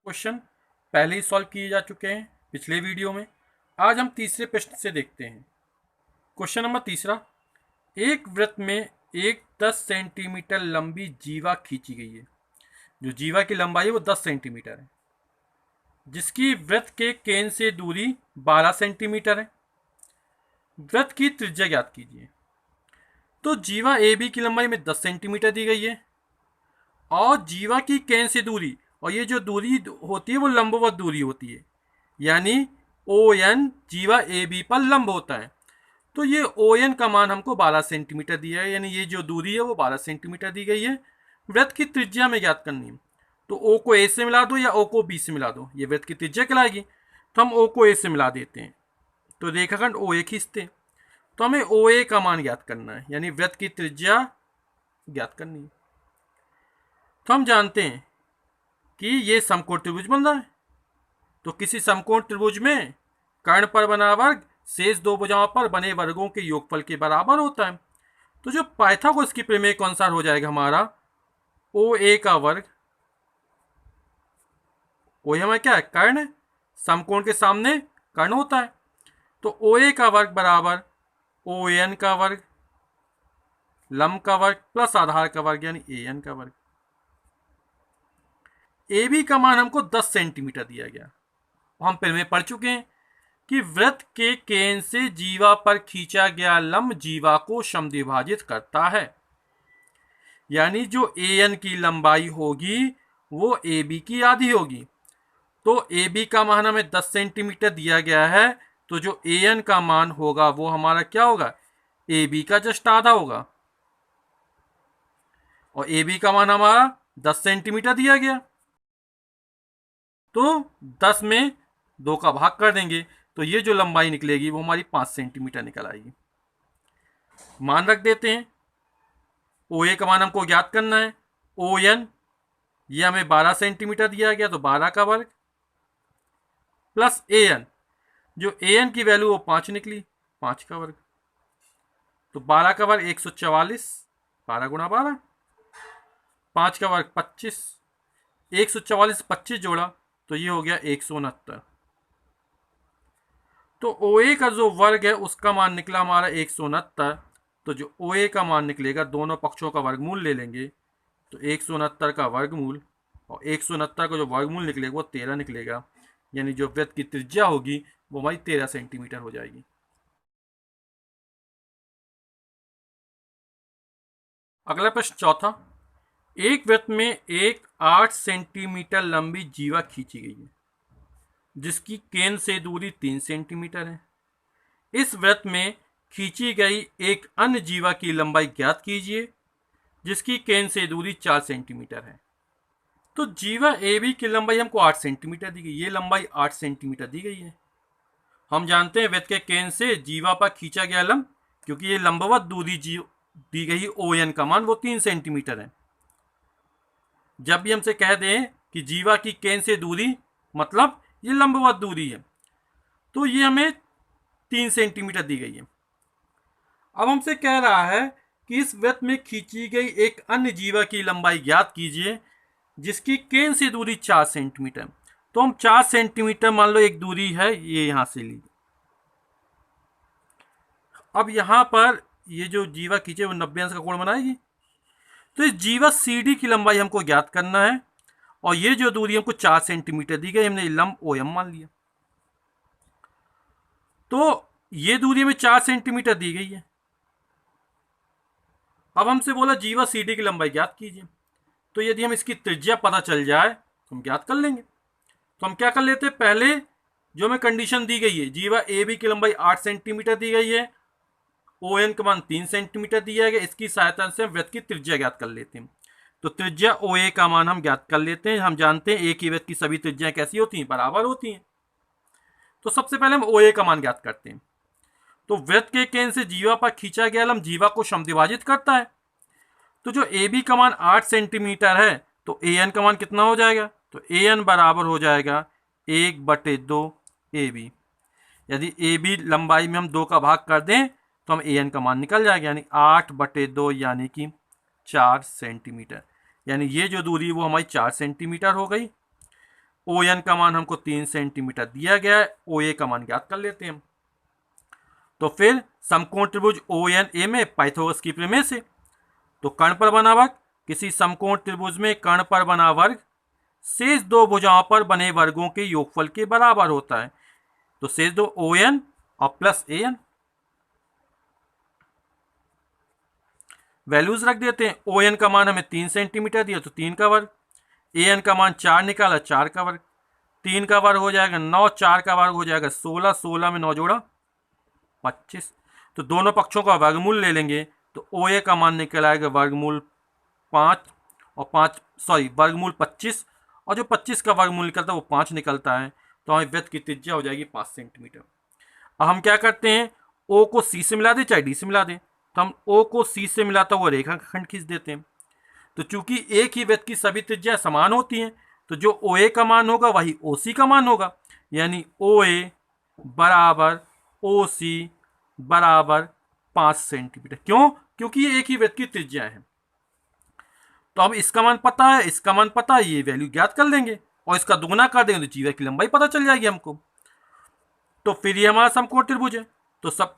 Question पहले ही solve किए जा चुके हैं पिछले वीडियो में। आज हम तीसरे प्रश्न से देखते हैं। क्वेश्चन नंबर तीसरा, एक वृत्त में एक 10 सेंटीमीटर लंबी जीवा खींची गई है। जो जीवा की लंबाई है वो 10 सेंटीमीटर है, जिसकी वृत्त के केंद्र से दूरी 12 सेंटीमीटर है। वृत्त की त्रिज्या ज्ञात कीजिए। तो जीवा ए बी की लंबाई में 10 सेंटीमीटर दी गई है और जीवा की केंद्र से दूरी, और ये जो दूरी होती है वो लंबवत दूरी होती है, यानी ओ एन जीवा ए बी पर लंब होता है। तो ये ओ एन का मान हमको 12 सेंटीमीटर दिया है, यानी ये जो दूरी है वो 12 सेंटीमीटर दी गई है। वृत्त की त्रिज्या में ज्ञात करनी है। तो ओ को ए से मिला दो या ओ को बी से मिला दो, ये वृत्त की त्रिज्या कहलाएगी। तो हम ओ को ए से मिला देते हैं, तो रेखाखंड ओ ए खींचते हैं। तो हमें ओ ए का मान ज्ञात करना है, यानी वृत्त की त्रिज्या ज्ञात करनी है। तो हम जानते हैं कि ये समकोण त्रिभुज बन रहा है। तो किसी समकोण त्रिभुज में कर्ण पर बना वर्ग शेष दो भुजाओं पर बने वर्गों के योगफल के बराबर होता है। तो जो पाइथागोरस की प्रमेय के अनुसार हो जाएगा हमारा ओ ए का वर्ग, ओ ए हमारा क्या है, कर्ण है। समकोण के सामने कर्ण होता है। तो ओ ए का वर्ग बराबर ओ एन का वर्ग लंब का वर्ग प्लस आधार का वर्ग, यानी ए एन का वर्ग। ए बी का मान हमको 10 सेंटीमीटर दिया गया। हम पहले में पढ़ चुके हैं कि वृत्त के केंद्र से जीवा पर खींचा गया लंब जीवा को समद्विभाजित करता है, यानी जो ए एन की लंबाई होगी वो ए बी की आधी होगी। तो ए बी का मान हमें 10 सेंटीमीटर दिया गया है, तो जो ए एन का मान होगा वो हमारा क्या होगा, ए बी का जस्ट आधा होगा। और ए बी का मान हमारा 10 सेंटीमीटर दिया गया, तो 10 में 2 का भाग कर देंगे, तो ये जो लंबाई निकलेगी वो हमारी 5 सेंटीमीटर निकल आएगी। मान रख देते हैं। ओ ए का मान हमको ज्ञात करना है। ओ एन ये हमें 12 सेंटीमीटर दिया गया, तो 12 का वर्ग प्लस ए एन, जो ए एन की वैल्यू वो 5 निकली, 5 का वर्ग। तो 12 का वर्ग 144, 12 गुणा 12, 5 का वर्ग 25, 144 25 जोड़ा तो ये हो गया 169। तो ओ ए का जो वर्ग है उसका मान निकला हमारा 169। तो जो ओ ए का मान निकलेगा, दोनों पक्षों का वर्गमूल ले लेंगे, तो 169 का वर्गमूल और 169 का जो वर्गमूल निकलेगा वो 13 निकलेगा, यानी जो वृत्त की त्रिज्या होगी वो हमारी 13 सेंटीमीटर हो जाएगी। अगला प्रश्न चौथा, एक वृत्त में एक 8 सेंटीमीटर लंबी जीवा खींची गई है, जिसकी केंद्र से दूरी 3 सेंटीमीटर है। इस वृत्त में खींची गई एक अन्य जीवा की लंबाई ज्ञात कीजिए, जिसकी केंद्र से दूरी 4 सेंटीमीटर है। तो जीवा ए बी की लंबाई हमको 8 सेंटीमीटर दी गई, ये लंबाई 8 सेंटीमीटर दी गई है। हम जानते हैं वृत्त के केंद्र से जीवा पर खींचा गया लंब, क्योंकि ये लंबवत दूरी दी गई ओ एन का मान वो 3 सेंटीमीटर है। जब भी हमसे कह दें कि जीवा की केंद्र से दूरी, मतलब ये लंबवत दूरी है, तो ये हमें 3 सेंटीमीटर दी गई है। अब हमसे कह रहा है कि इस वृत्त में खींची गई एक अन्य जीवा की लंबाई ज्ञात कीजिए, जिसकी केंद्र से दूरी 4 सेंटीमीटर। तो हम 4 सेंटीमीटर मान लो एक दूरी है, ये यहां से ली। अब यहां पर ये जो जीवा खींचे वो 90 अंश का कोण बनाएगी। तो इस जीवा सी डी की लंबाई हमको ज्ञात करना है, और ये जो दूरी हमको 4 सेंटीमीटर दी गई, हमने लंब ओ एम मान लिया। तो ये दूरी हमें 4 सेंटीमीटर दी गई है। अब हमसे बोला जीवा सी डी की लंबाई ज्ञात कीजिए। तो यदि हम इसकी त्रिज्या पता चल जाए तो हम ज्ञात कर लेंगे। तो हम क्या कर लेते हैं, पहले जो हमें कंडीशन दी गई है, जीवा ए बी की लंबाई 8 सेंटीमीटर दी गई है, ओ एन का मान 3 सेंटीमीटर दिया गया, इसकी सहायता से हम वृत्त की त्रिज्या ज्ञात कर लेते हैं। तो त्रिज्या ओ ए का मान हम ज्ञात कर लेते हैं। हम जानते हैं एक ही वृत्त की सभी त्रिज्याएं कैसी होती हैं, बराबर होती हैं। तो सबसे पहले हम ओ ए का मान ज्ञात करते हैं। तो वृत्त के केंद्र से जीवा पर खींचा गया लंब जीवा को समद्विभाजित करता है। तो जो ए बी का मान 8 सेंटीमीटर है, तो ए एन का मान कितना हो जाएगा, तो ए एन बराबर हो जाएगा 1/2 ए बी। यदि ए बी लंबाई में हम 2 का भाग कर दें तो हम ए एन का मान निकल जाएगा, यानी 8/2 यानी कि 4 सेंटीमीटर। यानी ये जो दूरी वो हमारी 4 सेंटीमीटर हो गई। ओ एन का मान हमको 3 सेंटीमीटर दिया गया है, ओ ए का मान ज्ञात कर लेते हैं हम। तो फिर समकोण त्रिभुज ओ एन ए में पाइथागोरस की प्रमेय से, तो कर्ण पर बना वर्ग, किसी समकोण त्रिभुज में कर्ण पर बना वर्ग शेष दो भुजाओं पर बने वर्गों के योगफल के बराबर होता है। तो शेष दो ओ एन और प्लस ए एन, वैल्यूज रख देते हैं। ओ एन का मान हमें 3 सेंटीमीटर दिया तो 3 का वर्ग, ए एन का मान 4 निकाला 4 का वर्ग, 3 का वर्ग हो जाएगा 9, 4 का वर्ग हो जाएगा 16, 16 में 9 जोड़ा 25। तो दोनों पक्षों का वर्गमूल ले लेंगे तो ओ ए का मान निकल आएगा वर्गमूल 5 और 5 सॉरी वर्गमूल 25, और जो 25 का वर्गमूल निकलता है वो 5 निकलता है। तो हमें वृत्त की त्रिज्या हो जाएगी 5 सेंटीमीटर। अब हम क्या करते हैं, ओ को सी से मिला दें चाहे डी से मिला दें, तो हम ओ को सी से मिलाता हुआ रेखाखंड खींच देते हैं। तो चूंकि एक ही वृत्त की सभी त्रिज्याएं समान होती हैं, तो जो ओ ए का मान होगा वही ओ सी का मान होगा, यानी ओ ए बराबर ओ सी बराबर 5 सेंटीमीटर। क्यों? क्योंकि ये एक ही वृत्त की त्रिज्या है। तो अब इसका मान पता है, इसका मान पता है, ये वैल्यू ज्ञात कर लेंगे और इसका दुगना कर देंगे तो जीवा की लंबाई पता चल जाएगी हमको। तो फिर ये हमारा समकोण त्रिभुज है। तो सब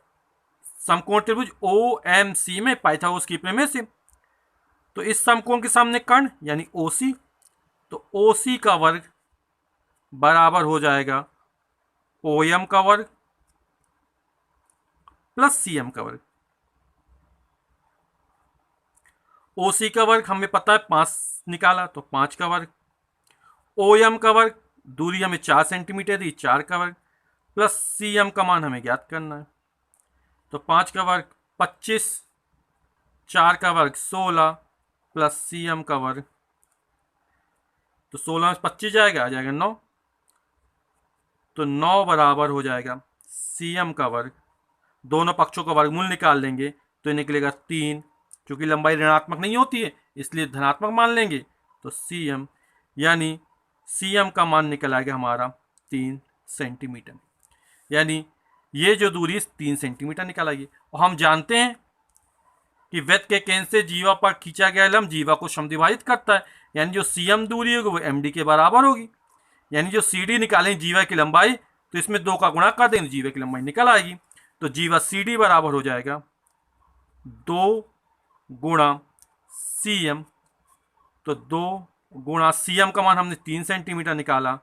समकोण त्रिभुज ओ एम सी में पाइथागोरस की प्रमेय से, तो इस समकोण के सामने कर्ण यानी ओ सी, तो ओ सी का वर्ग बराबर हो जाएगा ओ एम का वर्ग प्लस सी एम का वर्ग। ओ सी का वर्ग हमें पता है 5 निकाला तो 5 का वर्ग, ओ एम का वर्ग दूरी हमें 4 सेंटीमीटर दी 4 का वर्ग, प्लस सी एम का मान हमें ज्ञात करना है। तो 5 का वर्ग 25, 4 का वर्ग 16 प्लस सी एम का वर्ग, तो 16 में 25 जाएगा, आ जाएगा 9, तो 9 बराबर हो जाएगा सी एम का वर्ग। दोनों पक्षों का वर्गमूल निकाल लेंगे तो ये निकलेगा 3, क्योंकि लंबाई ऋणात्मक नहीं होती है इसलिए धनात्मक मान लेंगे। तो सी एम यानी सी एम का मान निकल आएगा हमारा 3 सेंटीमीटर, यानी ये जो दूरी 3 सेंटीमीटर निकल आएगी। और हम जानते हैं कि वृत्त के केंद्र से जीवा पर खींचा गया लंब जीवा को समद्विभाजित करता है, यानी जो सी एम दूरी होगी वो एम डी के बराबर होगी। यानी जो सी डी निकालेंगे जीवा की लंबाई, तो इसमें 2 का गुणा कर देंगे जीवा की लंबाई निकल आएगी। तो जीवा सी डी बराबर हो जाएगा 2 गुणा सी एम, तो 2 गुणा सी एम का मान हमने 3 सेंटीमीटर निकाला,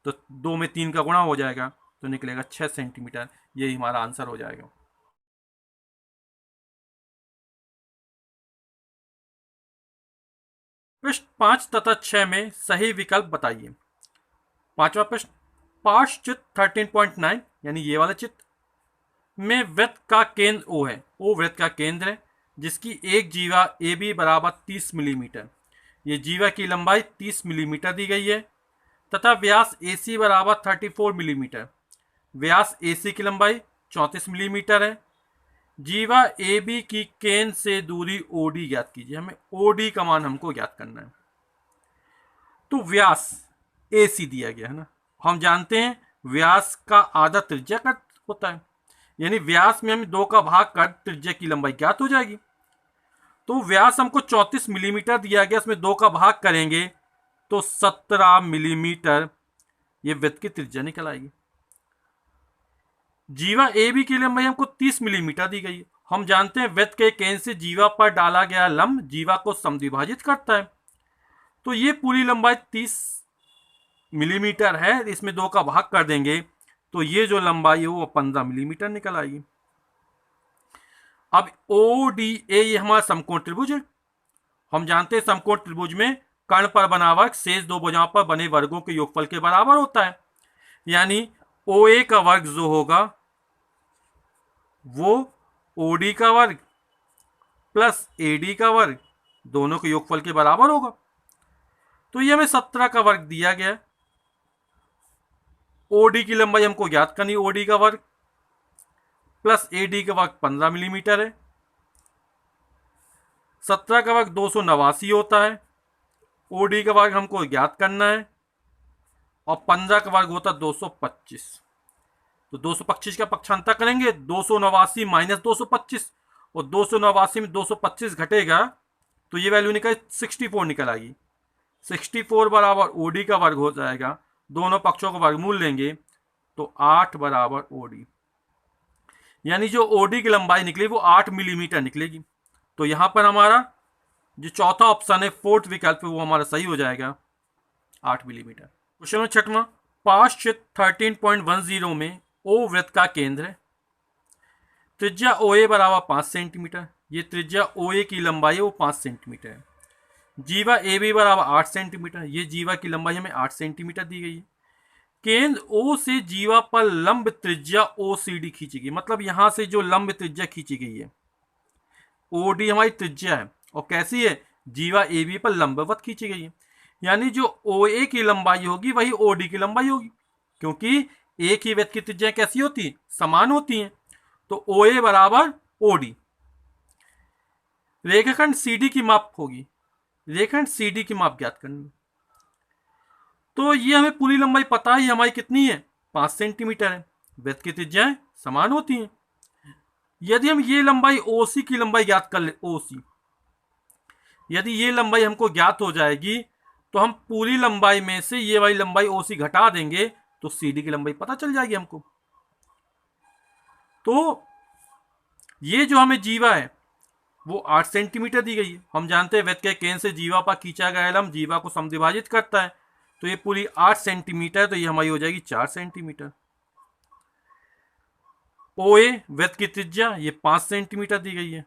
तो 2 में 3 का गुणा हो जाएगा तो निकलेगा 6 सेंटीमीटर। यही हमारा आंसर हो जाएगा। प्रश्न 5 तथा 6 में सही विकल्प बताइए। 5वां प्रश्न, पार्श्व चित्र 13.9 यानी ये वाला चित्र में वृत्त का केंद्र ओ है, ओ वृत्त का केंद्र है जिसकी एक जीवा ए बी बराबर 30 मिलीमीटर, ये जीवा की लंबाई 30 मिलीमीटर दी गई है, तथा व्यास ए सी बराबर 34 मिलीमीटर, व्यास ए सी की लंबाई 34 मिलीमीटर है। जीवा ए बी की केंद्र से दूरी ओ डी ज्ञात कीजिए। हमें ओ डी का मान हमको ज्ञात करना है। तो व्यास ए सी दिया गया है ना, हम जानते हैं व्यास का आधा त्रिज्या का होता है, यानी व्यास में हम 2 का भाग कर त्रिज्या की लंबाई ज्ञात हो जाएगी। तो व्यास हमको 34 मिलीमीटर दिया गया, उसमें 2 का भाग करेंगे तो 17 मिलीमीटर ये वृत्त की त्रिज्या निकल आएगी। जीवा ए बी की लंबाई हमको 30 मिलीमीटर दी गई है। हम जानते हैं वृत्त के केंद्र से जीवा पर डाला गया लंब जीवा को समद्विभाजित करता है, तो ये पूरी लंबाई 30 मिलीमीटर है, इसमें 2 का भाग कर देंगे तो ये जो लंबाई है वो 15 मिलीमीटर निकल आएगी। अब ओ डी ए ये हमारा समकोण त्रिभुज है। हम जानते हैं समकोण त्रिभुज में कर्ण पर बना वर्ग शेष 2 भुजाओं पर बने वर्गों के योगफल के बराबर होता है, यानी ओ ए का वर्ग जो होगा वो ओ डी का वर्ग प्लस ए डी का वर्ग दोनों के योगफल के बराबर होगा। तो ये हमें 17 का वर्ग दिया गया। ओ डी की लंबाई हमको ज्ञात करनी, ओ डी का वर्ग प्लस ए डी का वर्ग 15 मिलीमीटर है। 17 का वर्ग 289 होता है, ओ डी का वर्ग हमको ज्ञात करना है, और 15 का वर्ग होता है 225। तो 225 का पक्षांतर करेंगे, 289 माइनस 225, और 289 में 225 घटेगा तो ये वैल्यू निकल 64 निकल आएगी। 64 बराबर ओ डी का वर्ग हो जाएगा, दोनों पक्षों को वर्गमूल लेंगे तो 8 बराबर ओडी, यानी जो ओडी की लंबाई निकली वो 8 मिलीमीटर निकलेगी। तो यहां पर हमारा जो चौथा ऑप्शन है, फोर्थ विकल्प है, वो हमारा सही हो जाएगा 8 मिलीमीटर। क्वेश्चन नंबर 6वां, पार्श्व क्षेत्र 13.10 में ओ वृत्त का केंद्र है, त्रिज्या OA बराबर 5 सेंटीमीटर, ये त्रिज्या OA की लंबाई है वो 5 सेंटीमीटर है। जीवा AB बराबर 8 सेंटीमीटर, ये जीवा की लंबाई हमें 8 सेंटीमीटर दी गई है। केंद्र O से जीवा पर लंब त्रिज्या OCD खींची गई, मतलब यहां से जो लंब त्रिज्या खींची गई है, OD हमारी त्रिज्या है और कैसी है, जीवा AB पर लंबवत खींची गई है, यानी जो OA की लंबाई होगी वही OD की लंबाई होगी, क्योंकि एक ही वृत्त की त्रिज्या कैसी होती है, समान होती हैं। तो OA बराबर OD। रेखाखंड CD की माप होगी, रेखाखंड CD की माप ज्ञात करनी, तो ये हमें पूरी लंबाई पता है हमारी कितनी है, 5 सेंटीमीटर है, वृत्त की त्रिज्याएं समान होती हैं। यदि हम ये लंबाई OC की लंबाई ज्ञात कर ले, OC, यदि ये लंबाई हमको ज्ञात हो जाएगी तो हम पूरी लंबाई में से ये वाली लंबाई OC घटा देंगे तो CD की लंबाई पता चल जाएगी हमको। तो ये जो हमें जीवा है वो 8 सेंटीमीटर दी गई है। हम जानते हैं वृत्त के केंद्र से जीवा पर खींचा गया लंब जीवा को समद्विभाजित करता है, तो ये पूरी 8 सेंटीमीटर, तो ये हमारी हो जाएगी 4 सेंटीमीटर। OA वृत्त की त्रिज्या ये 5 सेंटीमीटर दी गई है,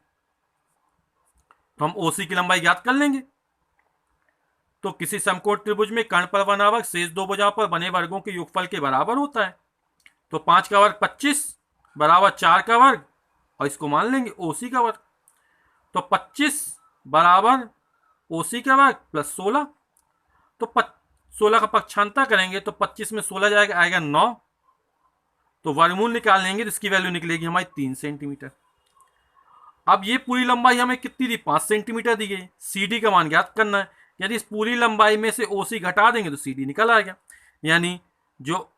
तो हम OC की लंबाई ज्ञात कर लेंगे। तो किसी समकोण त्रिभुज में कर्ण पर बना वर्ग शेष दो भुजाओं पर बने वर्गों के योगफल के बराबर होता है। तो 5 का वर्ग 25 बराबर 4 का वर्ग, और इसको मान लेंगे OC का वर्ग। तो 25 बराबर OC का वर्ग प्लस 16, तो 16 का पक्षांतर करेंगे तो 25 में 16 जाएगा, आएगा 9, तो वर्गमूल निकाल लेंगे तो इसकी वैल्यू निकलेगी हमारी 3 सेंटीमीटर। अब ये पूरी लंबाई हमें कितनी दी, 5 सेंटीमीटर दी गई। CD का मान ज्ञात करना है, यदि इस पूरी लंबाई में से OC घटा देंगे तो CD निकल आएगा, यानी जो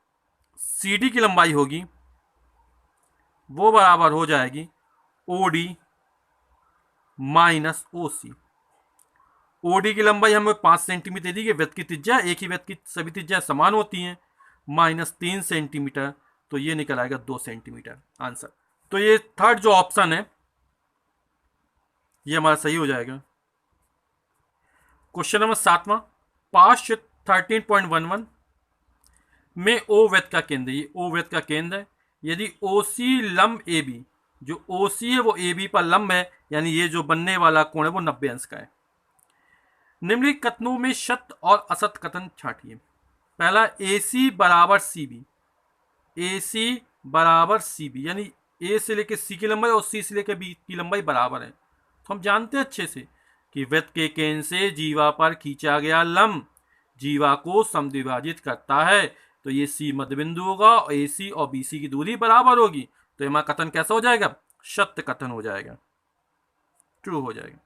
CD की लंबाई होगी वो बराबर हो जाएगी OD माइनस OC। OD की लंबाई हमें 5 सेंटीमीटर दी गई, वृत्त की त्रिज्या एक ही वृत्त की सभी त्रिज्या समान होती हैं, माइनस 3 सेंटीमीटर, तो ये निकल आएगा 2 सेंटीमीटर आंसर। तो ये थर्ड जो ऑप्शन है ये हमारा सही हो जाएगा। क्वेश्चन नंबर 7वां, पार्श्व 13.11 में O वृत्त का केंद्र, ये O वृत्त का केंद्र है, यदि OC लंब AB, जो OC है वो AB पर लंब है, यानी ये जो बनने वाला कोण है वो 90 अंश का है। निम्नलिखित कथनों में सत्य और असत्य कथन छांटिए। पहला, AC बराबर CB, AC बराबर CB, यानी A से लेकर C की लंबाई और C से लेकर B की लंबाई बराबर है। तो हम जानते हैं अच्छे से कि वृत्त के केंद्र से जीवा पर खींचा गया लंब जीवा को समद्विभाजित करता है, तो ये C मध्य बिंदु होगा और AC और BC की दूरी बराबर होगी, तो हमारा कथन कैसा हो जाएगा, सत्य कथन हो जाएगा, ट्रू हो जाएगा।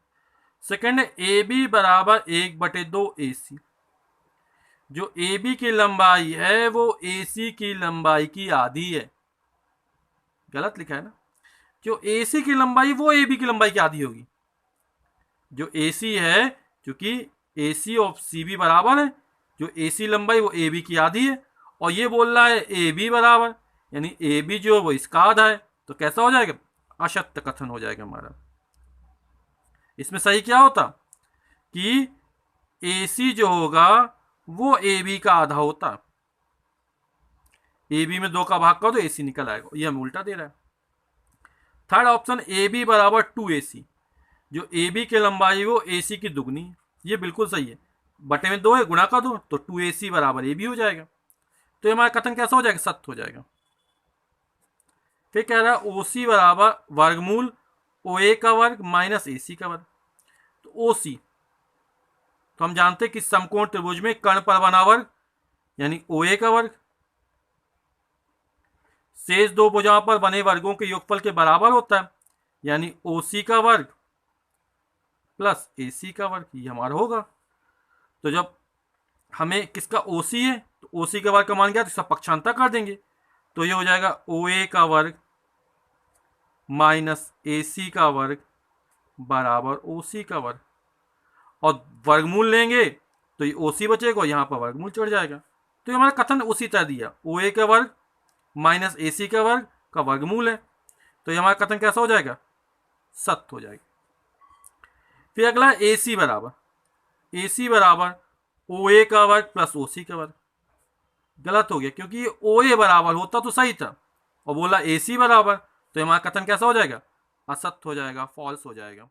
सेकंड है AB बराबर 1/2 AC, जो AB की लंबाई है वो AC की लंबाई की आधी है, गलत लिखा है ना, जो AC की लंबाई वो AB की लंबाई की आधी होगी। जो AC है, क्योंकि AC और CB बराबर है, जो AC लंबाई वो AB की आधी है, और ये बोल रहा है AB बराबर, यानी AB जो है वो इसका आधा है, तो कैसा हो जाएगा, असत्य कथन हो जाएगा हमारा। इसमें सही क्या होता कि AC जो होगा वो AB का आधा होता, AB में 2 का भाग करो तो AC निकल आएगा, ये हमें उल्टा दे रहा है। थर्ड ऑप्शन AB बराबर 2AC, जो AB की लंबाई वो AC की दुगनी है, ये बिल्कुल सही है, बटे में 2 है, गुणा कर दो तो 2AC बराबर AB हो जाएगा, तो हमारा कथन कैसा हो जाएगा, सत्य हो जाएगा। फिर कह रहा है OC बराबर वर्गमूल OA का वर्ग माइनस AC का वर्ग, तो OC तो हम जानते हैं कि समकोण त्रिभुज में कर्ण पर बना वर्ग यानी OA का वर्ग शेष दो भुजाओं पर बने वर्गों के योगफल के बराबर होता है, यानी OC का वर्ग प्लस AC का वर्ग, ये हमारा होगा। तो जब हमें किसका OC है तो OC का वर्ग का मान गया तो इसका पक्षांतर कर देंगे, तो ये हो जाएगा OA का वर्ग माइनस AC का वर्ग बराबर OC का वर्ग, और वर्गमूल लेंगे तो ये OC बचेगा, यहाँ पर वर्गमूल चढ़ जाएगा, तो ये हमारा कथन उसी तरह दिया, ओ ए का वर्ग माइनस ए सी का वर्ग का वर्गमूल है, तो ये हमारा कथन कैसा हो जाएगा, सत्य हो जाएगा। फिर अगला ए सी बराबर ओ ए का वर्ग प्लस ओ सी का वर्ग, गलत हो गया क्योंकि ओ ए बराबर होता तो सही था और बोला ए सी बराबर, तो हमारा कथन कैसा हो जाएगा, असत्य हो जाएगा, फॉल्स हो जाएगा।